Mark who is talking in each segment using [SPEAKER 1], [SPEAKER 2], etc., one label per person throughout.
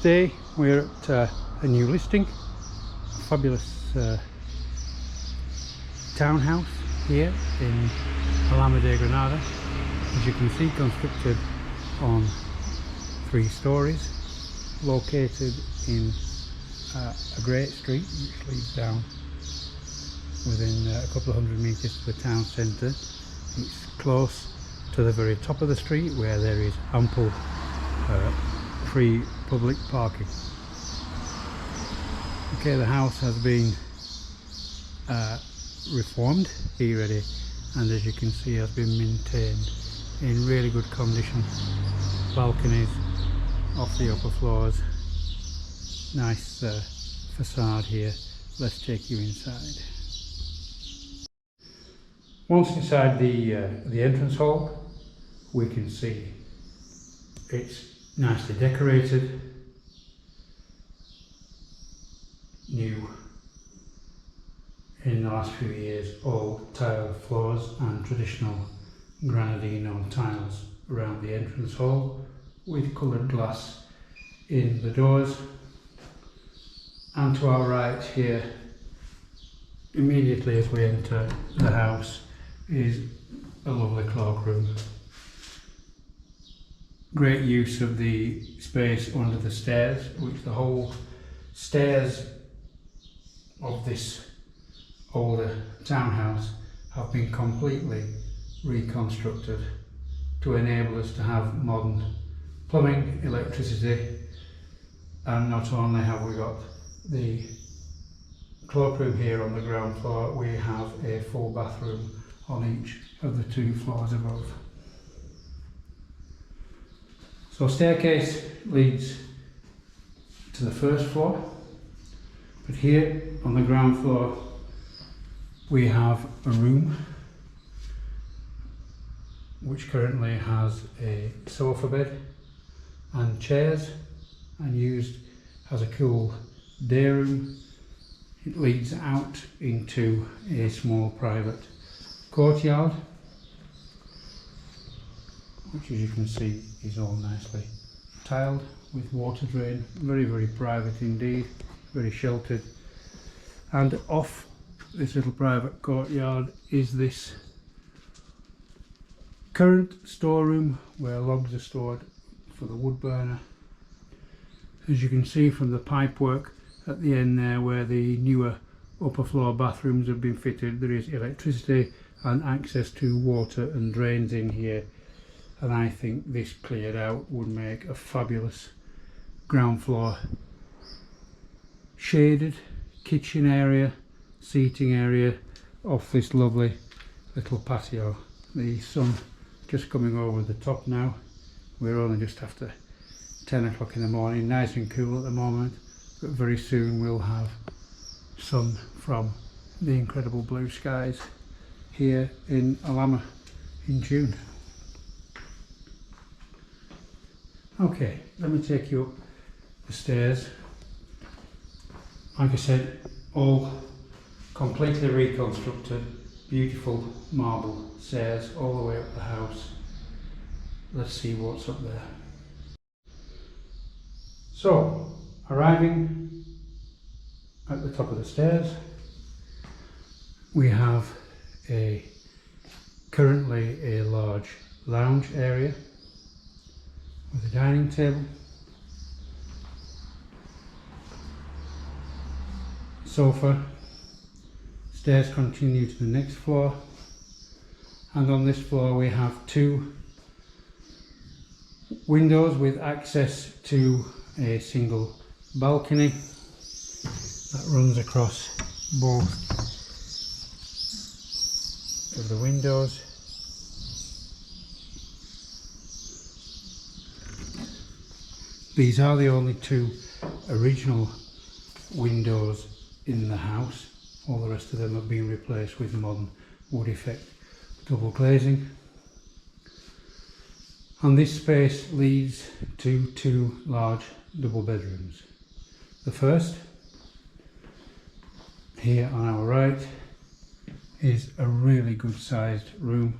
[SPEAKER 1] Today we're at a new listing, a fabulous townhouse here in Alhama de Granada. As you can see, constructed on 3 stories, located in a great street which leads down within a couple of hundred metres to the town centre. It's close to the very top of the street where there is ample free public parking. Okay, the house has been reformed, be ready, and as you can see has been maintained in really good condition. Balconies off the upper floors, nice facade here. Let's take you inside. Once inside the entrance hall, we can see it's nicely decorated, new in the last few years, all tiled floors and traditional granadino tiles around the entrance hall, with coloured glass in the doors. And to our right here, immediately as we enter the house, is a lovely cloakroom. Great use of the space under the stairs, which the whole stairs of this older townhouse have been completely reconstructed to enable us to have modern plumbing, electricity, and not only have we got the cloakroom here on the ground floor, we have a full bathroom on each of the 2 floors above. So staircase leads to the first floor, but here on the ground floor we have a room which currently has a sofa bed and chairs, and used as a cool day room. It leads out into a small private courtyard, which as you can see is all nicely tiled with water drain. Very private indeed, very sheltered. And off this little private courtyard is this current storeroom where logs are stored for the wood burner. As you can see from the pipework at the end there, where the newer upper floor bathrooms have been fitted, there is electricity and access to water and drains in here, and I think this cleared out would make a fabulous ground floor shaded kitchen area, seating area off this lovely little patio. The sun just coming over the top now. We're only just after 10 o'clock in the morning, nice and cool at the moment, but very soon we'll have sun from the incredible blue skies here in Alhama in June. Okay, let me take you up the stairs. Like I said, all completely reconstructed, beautiful marble stairs all the way up the house. Let's see what's up there. So, arriving at the top of the stairs, we have currently a large lounge area with a dining table, sofa. Stairs continue to the next floor, and on this floor we have 2 windows with access to a single balcony that runs across both of the windows. These are the only 2 original windows in the house. All the rest of them have been replaced with modern wood effect double glazing. And this space leads to 2 large double bedrooms. The first, here on our right, is a really good sized room.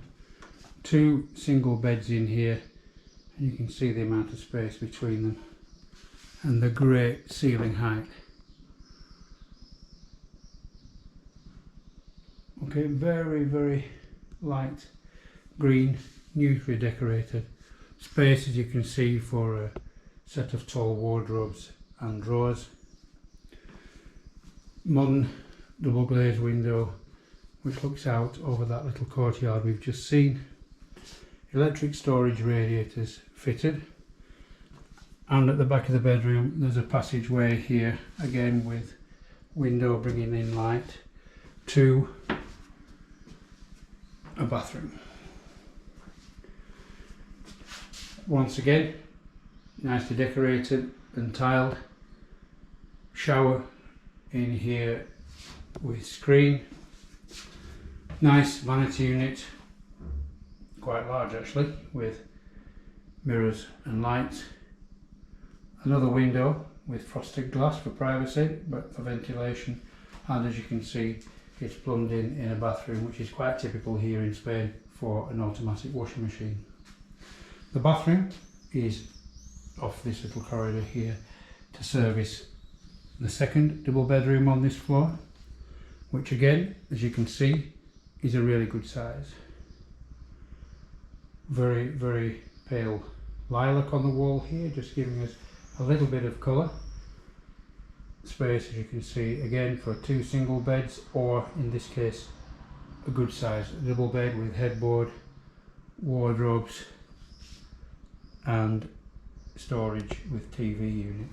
[SPEAKER 1] 2 single beds in here, and you can see the amount of space between them. and the great ceiling height. Okay, very, very light green, neutrally decorated space, as you can see, for a set of tall wardrobes and drawers. Modern double glazed window which looks out over that little courtyard we've just seen. Electric storage radiators fitted, and at the back of the bedroom there's a passageway here, again with window bringing in light, to a bathroom. Once again, nicely decorated and tiled. Shower in here with screen. Nice vanity unit, quite large actually, with mirrors and lights. Another window with frosted glass for privacy, but for ventilation, and as you can see, it's plumbed in a bathroom, which is quite typical here in Spain for an automatic washing machine. The bathroom is off this little corridor here to service the second double bedroom on this floor, which again, as you can see, is a really good size. Very, very pale lilac on the wall here, just giving us a little bit of colour. Space, as you can see, again for 2 single beds, or in this case a good size double bed with headboard, wardrobes and storage with TV unit.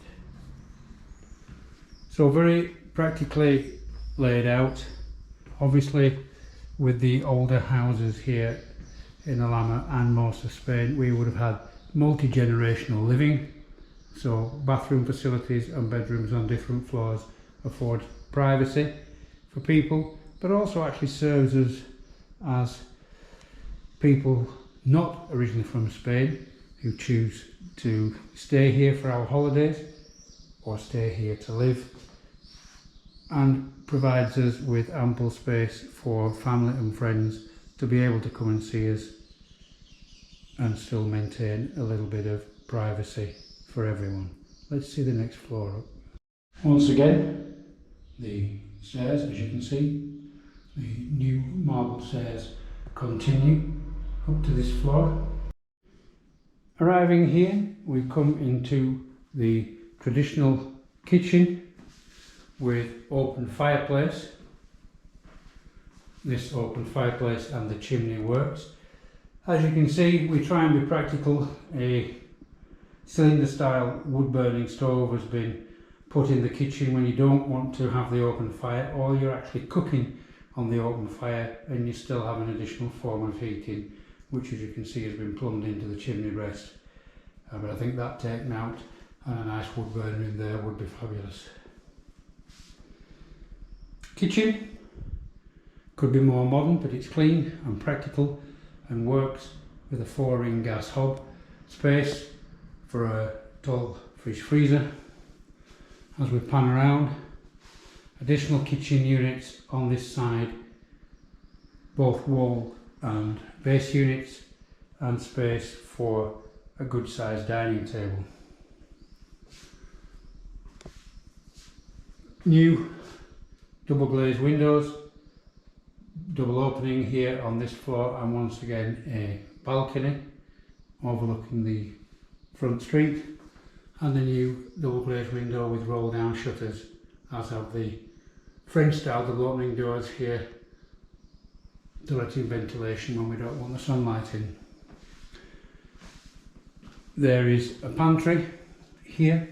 [SPEAKER 1] So very practically laid out. Obviously, with the older houses here in Alhama and most of Spain, we would have had multi-generational living. So bathroom facilities and bedrooms on different floors afford privacy for people, but also actually serves us as people not originally from Spain who choose to stay here for our holidays or stay here to live, and provides us with ample space for family and friends to be able to come and see us and still maintain a little bit of privacy for everyone. Let's see the next floor up. Once again, the stairs, as you can see, the new marble stairs continue up to this floor. Arriving here, we come into the traditional kitchen with open fireplace. This open fireplace and the chimney works. As you can see, we try and be practical. A cylinder style wood burning stove has been put in the kitchen when you don't want to have the open fire, or you're actually cooking on the open fire and you still have an additional form of heating, which, as you can see, has been plumbed into the chimney breast. But I think that taken out and a nice wood burner in there would be fabulous. Kitchen could be more modern, but it's clean and practical and works with a 4-ring gas hob. Space for a tall fish freezer. As we pan around, additional kitchen units on this side, both wall and base units, and space for a good sized dining table. New double glazed windows, double opening here on this floor, and once again a balcony overlooking the front street, and a new double glazed window with roll down shutters, as have the French style double opening doors here to let in ventilation when we don't want the sunlight in. There is a pantry here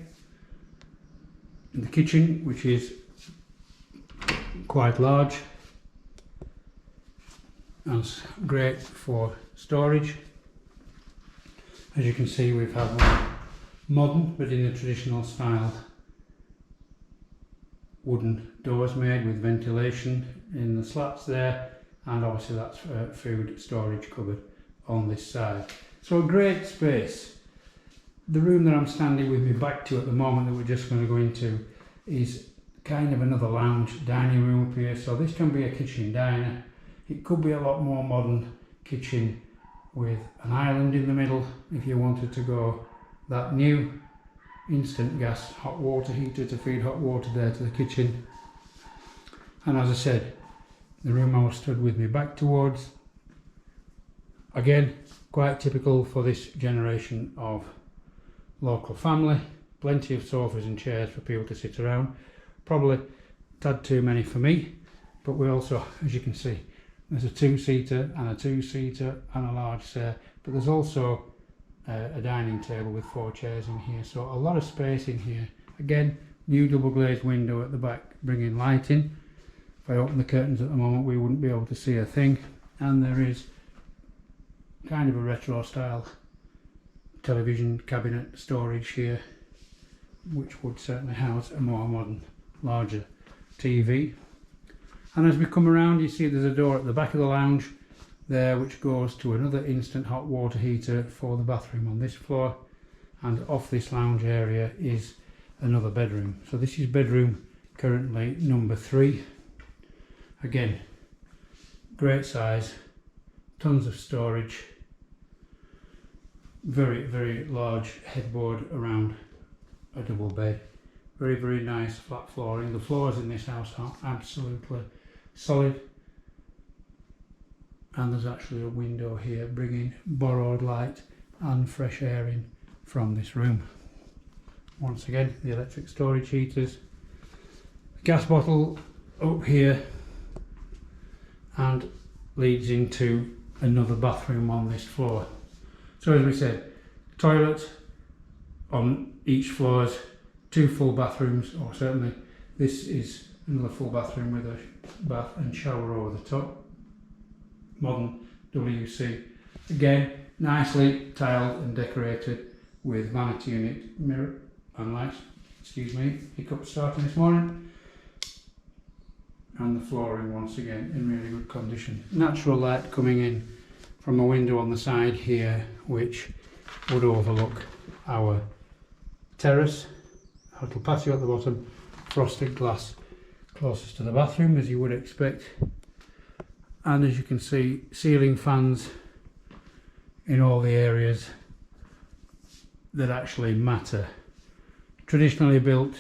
[SPEAKER 1] in the kitchen, which is quite large and great for storage. As you can see, we've had one modern but in a traditional style wooden doors made with ventilation in the slats there, and obviously that's a food storage cupboard on this side. So a great space. The room that I'm standing with my back to at the moment that we're just going to go into is kind of another lounge dining room up here, so this can be a kitchen diner. It could be a lot more modern kitchen with an island in the middle if you wanted to go that new, instant gas hot water heater to feed hot water there to the kitchen. And as I said, the room I was stood with me back towards, again quite typical for this generation of local family. Plenty of sofas and chairs for people to sit around, probably a tad too many for me, but we also, as you can see, there's a two-seater and a two-seater and a large chair, but there's also a dining table with 4 chairs in here, so a lot of space in here. Again, new double glazed window at the back bringing light in. If I open the curtains at the moment we wouldn't be able to see a thing, and there is kind of a retro style television cabinet storage here, which would certainly house a more modern, larger TV. And as we come around, you see there's a door at the back of the lounge there which goes to another instant hot water heater for the bathroom on this floor, and off this lounge area is another bedroom. So this is bedroom currently number 3. Again, great size, tons of storage, very large headboard around a double bed, very nice flat flooring. The floors in this house are absolutely solid, and there's actually a window here bringing borrowed light and fresh air in from this room. Once again, the electric storage heaters, gas bottle up here, and leads into another bathroom on this floor. So as we said, toilet on each floor, 2 full bathrooms, or certainly this is another full bathroom with a bath and shower over the top. Modern WC, again nicely tiled and decorated with vanity unit, mirror and lights. Excuse me, hiccup starting this morning. And the flooring once again in really good condition. Natural light coming in from a window on the side here which would overlook our terrace, a little patio at the bottom, frosted glass closest to the bathroom as you would expect. And as you can see, ceiling fans in all the areas that actually matter. Traditionally built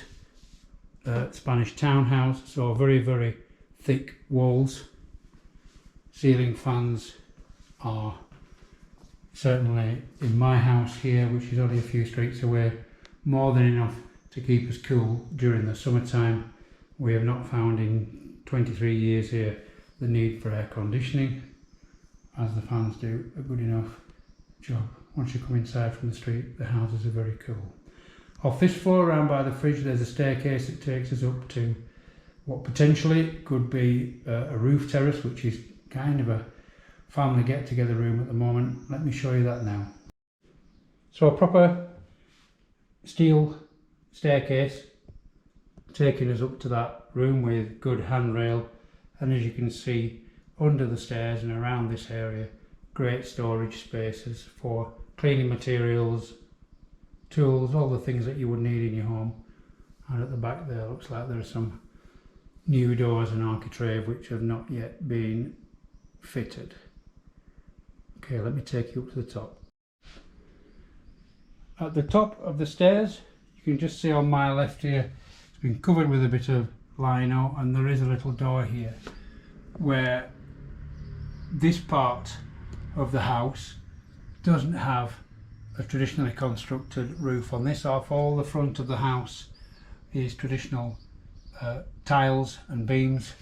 [SPEAKER 1] Spanish townhouse, so very thick walls. Ceiling fans are certainly in my house here, which is only a few streets away, more than enough to keep us cool during the summertime. We have not found in 23 years here the need for air conditioning, as the fans do a good enough job. Once you come inside from the street, the houses are very cool. Off this floor around by the fridge there's a staircase that takes us up to what potentially could be a roof terrace, which is kind of a family get together room at the moment. Let me show you that now. So a proper steel staircase taking us up to that room with good handrail, and as you can see under the stairs and around this area, great storage spaces for cleaning materials, tools, all the things that you would need in your home. And at the back there looks like there are some new doors and architrave which have not yet been fitted. Okay, let me take you up to the top. At the top of the stairs, you can just see on my left here, it's been covered with a bit of lino, and there is a little door here where this part of the house doesn't have a traditionally constructed roof on this. Off all the front of the house is traditional tiles and beams.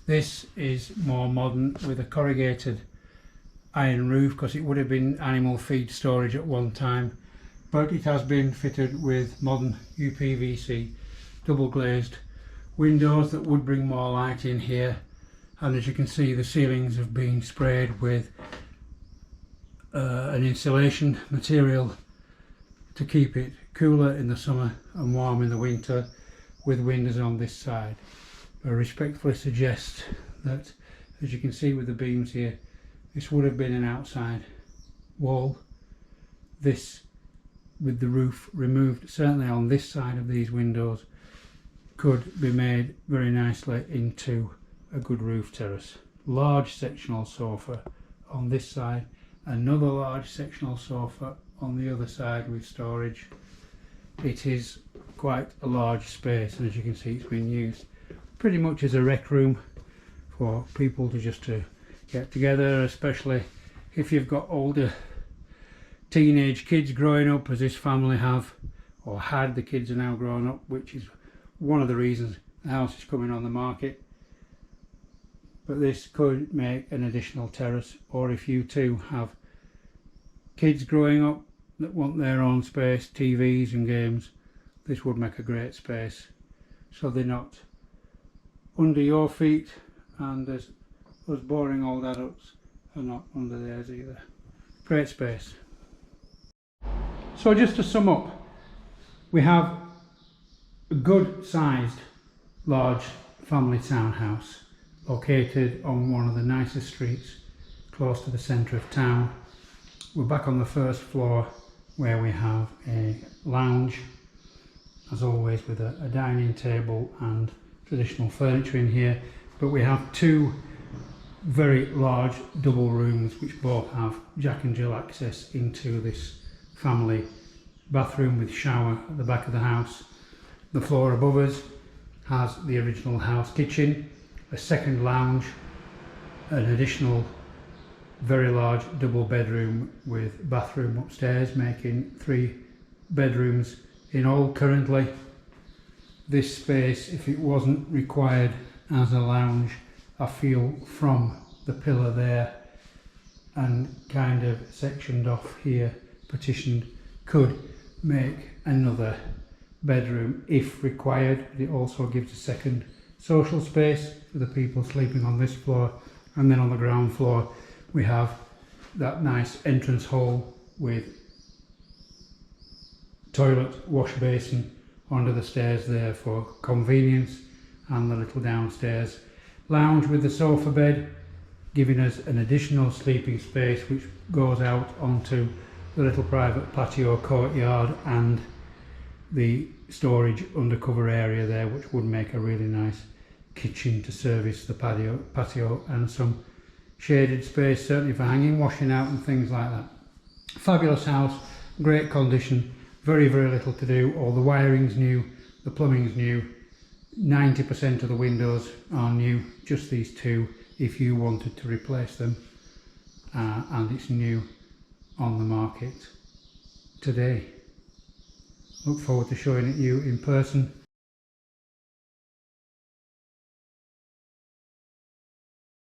[SPEAKER 1] This is more modern with a corrugated iron roof because it would have been animal feed storage at one time, but it has been fitted with modern UPVC double glazed windows that would bring more light in here. And as you can see, the ceilings have been sprayed with an insulation material to keep it cooler in the summer and warm in the winter, with windows on this side. I respectfully suggest that, as you can see with the beams here, this would have been an outside wall. This, with the roof removed, certainly on this side of these windows, could be made very nicely into a good roof terrace. Large sectional sofa on this side, another large sectional sofa on the other side with storage. it is quite a large space, and as you can see it's been used pretty much as a rec room for people to get together, especially if you've got older teenage kids growing up, as this family have or had. The kids are now grown up, which is one of the reasons the house is coming on the market. But this could make an additional terrace, or if you too have kids growing up that want their own space, TVs and games, this would make a great space, so they're not under your feet, and as us boring old adults are not under theirs either. Great space. So just to sum up, we have a good sized large family townhouse located on one of the nicest streets close to the centre of town. We're back on the first floor where we have a lounge, as always, with a dining table and traditional furniture in here, but we have two very large double rooms which both have Jack and Jill access into this family bathroom with shower at the back of the house. The floor above us has the original house kitchen, a second lounge, an additional very large double bedroom with bathroom upstairs, making 3 bedrooms in all currently. This space, if it wasn't required as a lounge, I feel from the pillar there and kind of sectioned off here, partitioned, could make another bedroom if required. It also gives a second social space for the people sleeping on this floor, and then on the ground floor we have that nice entrance hall with toilet, wash basin under the stairs there for convenience, and the little downstairs lounge with the sofa bed, giving us an additional sleeping space which goes out onto the little private patio courtyard and the storage undercover area there, which would make a really nice kitchen to service the patio and some shaded space, certainly for hanging washing out and things like that. Fabulous house, great condition, very little to do. All the wiring's new, the plumbing's new, 90% of the windows are new, just these two if you wanted to replace them, and it's new on the market today. Look forward to showing it you in person